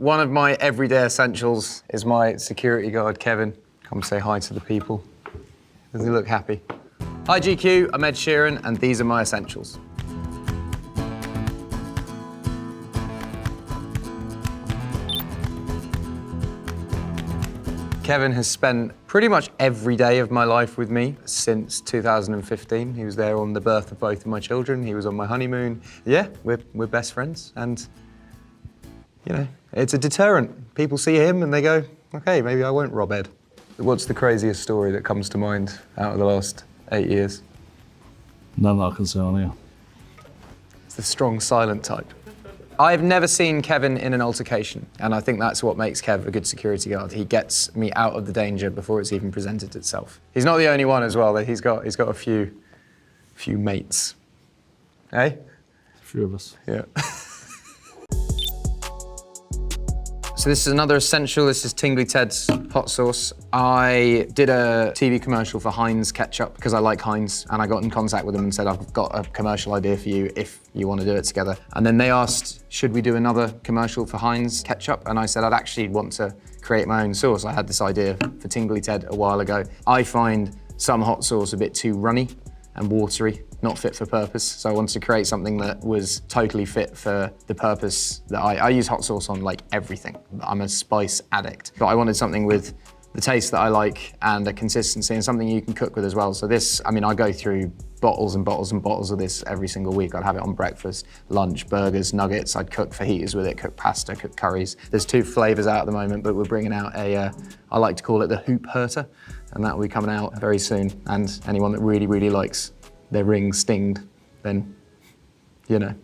One of my everyday essentials is my security guard, Kevin. Come say hi to the people. Does he look happy? Hi GQ, I'm Ed Sheeran, and these are my essentials. Kevin has spent pretty much every day of my life with me since 2015. He was there on the birth of both of my children. He was on my honeymoon. Yeah, we're best friends, and you know, it's a deterrent. People see him and they go, okay, maybe I won't rob Ed. What's the craziest story that comes to mind out of the last 8 years? None that I can say on here. It's the strong, silent type. I've never seen Kevin in an altercation, and I think that's what makes Kev a good security guard. He gets me out of the danger before it's even presented itself. He's not the only one as well. He's got a few mates. Eh? A few of us. Yeah. So this is another essential. This is Tingly Ted's hot sauce. I did a TV commercial for Heinz ketchup because I like Heinz, and I got in contact with them and said, I've got a commercial idea for you if you want to do it together. And then they asked, should we do another commercial for Heinz ketchup? And I said, I'd actually want to create my own sauce. I had this idea for Tingly Ted a while ago. I find some hot sauce a bit too runny and watery, not fit for purpose. So I wanted to create something that was totally fit for the purpose that I use hot sauce on like everything. I'm a spice addict, but I wanted something with the taste that I like and a consistency and something you can cook with as well. So this, I mean, I go through bottles and bottles and bottles of this every single week. I'd have it on breakfast, lunch, burgers, nuggets. I'd cook fajitas with it, cook pasta, cook curries. There's 2 flavors out at the moment, but we're bringing out I like to call it the hoop hurter, and that will be coming out very soon. And anyone that really, really likes their ring stinged, then, you know.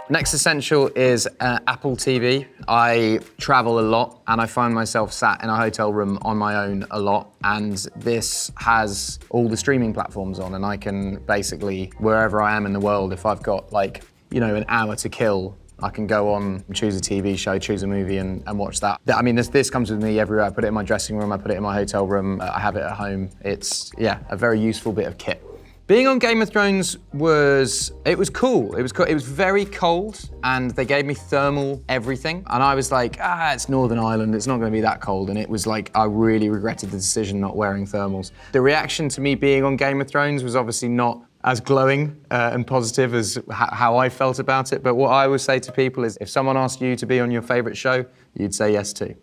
Next essential is Apple TV. I travel a lot and I find myself sat in a hotel room on my own a lot, and this has all the streaming platforms on, and I can basically, wherever I am in the world, if I've got like, you know, an hour to kill, I can go on, choose a TV show, choose a movie and watch that. I mean, this comes with me everywhere. I put it in my dressing room, I put it in my hotel room, I have it at home. It's, yeah, a very useful bit of kit. Being on Game of Thrones was cool. It was very cold, and they gave me thermal everything. And I was like, it's Northern Ireland, it's not gonna be that cold. And it was like, I really regretted the decision not wearing thermals. The reaction to me being on Game of Thrones was obviously not as glowing and positive as how I felt about it. But what I would say to people is, if someone asked you to be on your favorite show, you'd say yes too.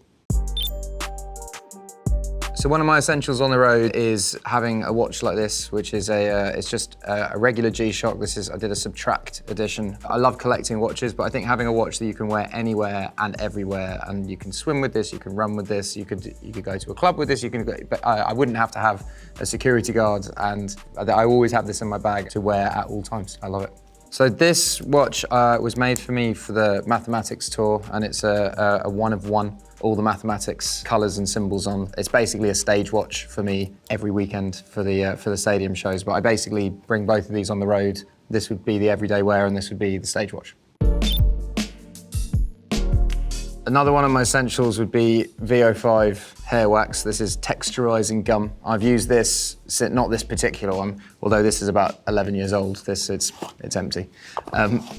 So one of my essentials on the road is having a watch like this, which is it's just a regular G-Shock. I did a Subtract edition. I love collecting watches, but I think having a watch that you can wear anywhere and everywhere, and you can swim with this, you can run with this, you could go to a club with this, but I wouldn't have to have a security guard, and I always have this in my bag to wear at all times. I love it. So this watch was made for me for the mathematics tour, and it's a one of one, all the mathematics colours and symbols on. It's basically a stage watch for me every weekend for the stadium shows, but I basically bring both of these on the road. This would be the everyday wear and this would be the stage watch. Another one of my essentials would be VO5 hair wax. This is texturizing gum. I've used this, not this particular one, although this is about 11 years old. It's empty.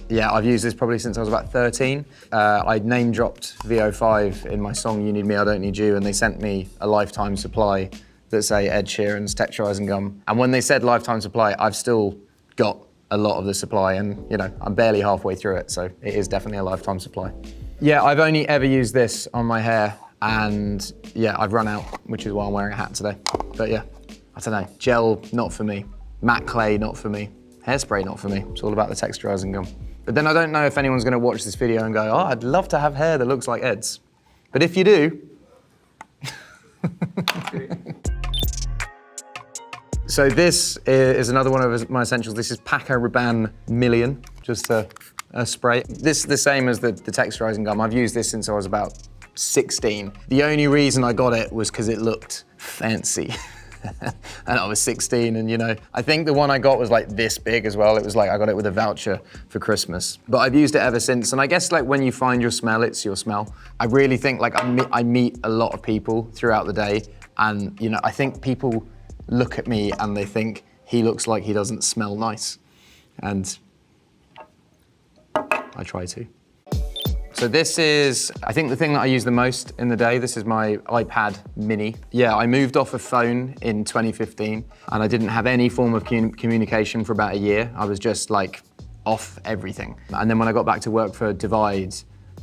Yeah, I've used this probably since I was about 13. I name dropped VO5 in my song You Need Me, I Don't Need You, and they sent me a lifetime supply that say Ed Sheeran's texturizing gum. And when they said lifetime supply, I've still got a lot of the supply, and you know, I'm barely halfway through it, so it is definitely a lifetime supply. Yeah, I've only ever used this on my hair, and yeah, I've run out, which is why I'm wearing a hat today. But yeah, I don't know, gel, not for me. Matte clay, not for me. Hairspray, not for me. It's all about the texturizing gum. But then I don't know if anyone's gonna watch this video and go, oh, I'd love to have hair that looks like Ed's. But if you do, so this is another one of my essentials. This is Paco Rabanne Million, just a spray. This is the same as the texturizing gum. I've used this since I was about 16. The only reason I got it was because it looked fancy. And I was 16, and you know, I think the one I got was like this big as well. It was like I got it with a voucher for Christmas. But I've used it ever since, and I guess like when you find your smell, it's your smell. I really think like I meet a lot of people throughout the day, and you know, I think people look at me and they think he looks like he doesn't smell nice. And I try to. So this is, I think, the thing that I use the most in the day. This is my iPad mini. Yeah, I moved off a phone in 2015 and I didn't have any form of communication for about a year. I was just like off everything. And then when I got back to work for Divide,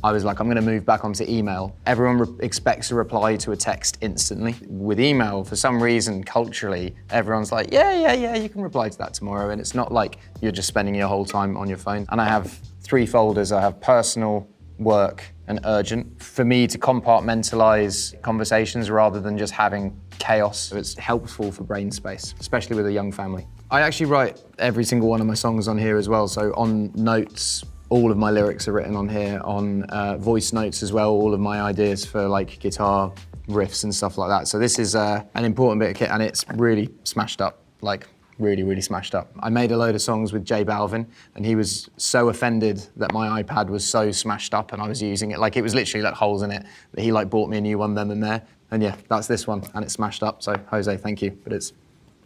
I was like, I'm gonna move back onto email. Everyone expects a reply to a text instantly. With email, for some reason, culturally, everyone's like, yeah, you can reply to that tomorrow. And it's not like you're just spending your whole time on your phone. And I have 3 folders. I have personal, work, and urgent. For me to compartmentalize conversations rather than just having chaos. It's helpful for brain space, especially with a young family. I actually write every single one of my songs on here as well. So on notes, all of my lyrics are written on here. On voice notes as well, all of my ideas for like guitar riffs and stuff like that. So this is an important bit of kit and it's really smashed up, like really smashed up. I made a load of songs with J Balvin and he was so offended that my iPad was so smashed up and I was using it, like it was literally like holes in it, that he like bought me a new one then and there. And yeah, that's this one and it's smashed up. So Jose, thank you, but it's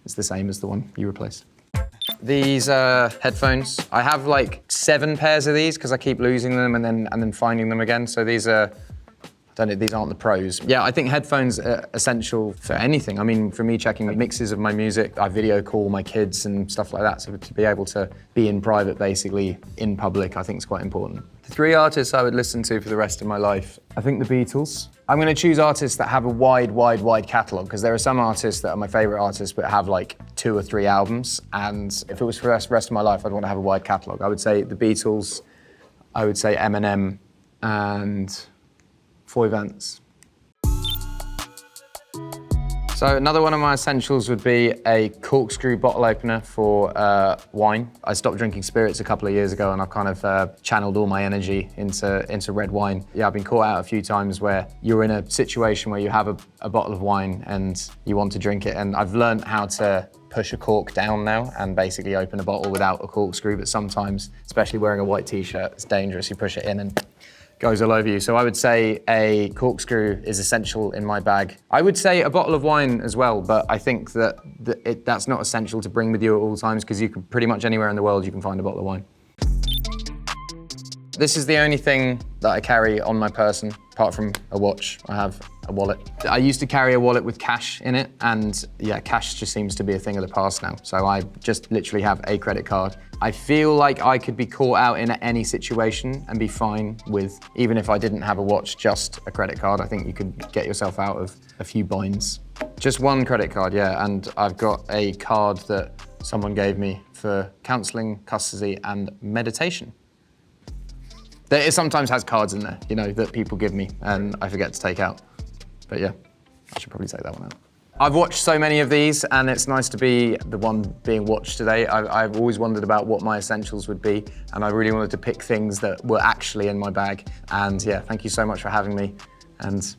the same as the one you replaced. These headphones, I have like 7 pairs of these because I keep losing them and then finding them again. So these are, I don't know, these aren't the pros. Yeah, I think headphones are essential for anything. I mean, for me checking mixes of my music, I video call my kids and stuff like that. So to be able to be in private, basically in public, I think is quite important. The 3 artists I would listen to for the rest of my life, I think the Beatles. I'm gonna choose artists that have a wide catalog because there are some artists that are my favorite artists but have like 2 or 3 albums. And if it was for the rest of my life, I'd want to have a wide catalog. I would say the Beatles, I would say Eminem and Foy Vance. So another one of my essentials would be a corkscrew bottle opener for wine. I stopped drinking spirits a couple of years ago and I've kind of channeled all my energy into red wine. Yeah, I've been caught out a few times where you're in a situation where you have a bottle of wine and you want to drink it, and I've learned how to push a cork down now and basically open a bottle without a corkscrew, but sometimes, especially wearing a white t-shirt, it's dangerous. You push it in and goes all over you. So I would say a corkscrew is essential in my bag. I would say a bottle of wine as well, but I think that that's not essential to bring with you at all times because you can pretty much anywhere in the world you can find a bottle of wine. This is the only thing that I carry on my person, apart from a watch. I have a wallet. I used to carry a wallet with cash in it, and yeah, cash just seems to be a thing of the past now. So I just literally have a credit card. I feel like I could be caught out in any situation and be fine with, even if I didn't have a watch, just a credit card. I think you could get yourself out of a few binds. Just one credit card, yeah, and I've got a card that someone gave me for counselling, custody, and meditation. It sometimes has cards in there, you know, that people give me and I forget to take out. But yeah, I should probably take that one out. I've watched so many of these and it's nice to be the one being watched today. I've always wondered about what my essentials would be and I really wanted to pick things that were actually in my bag. And yeah, thank you so much for having me and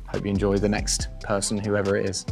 hope you enjoy the next person, whoever it is.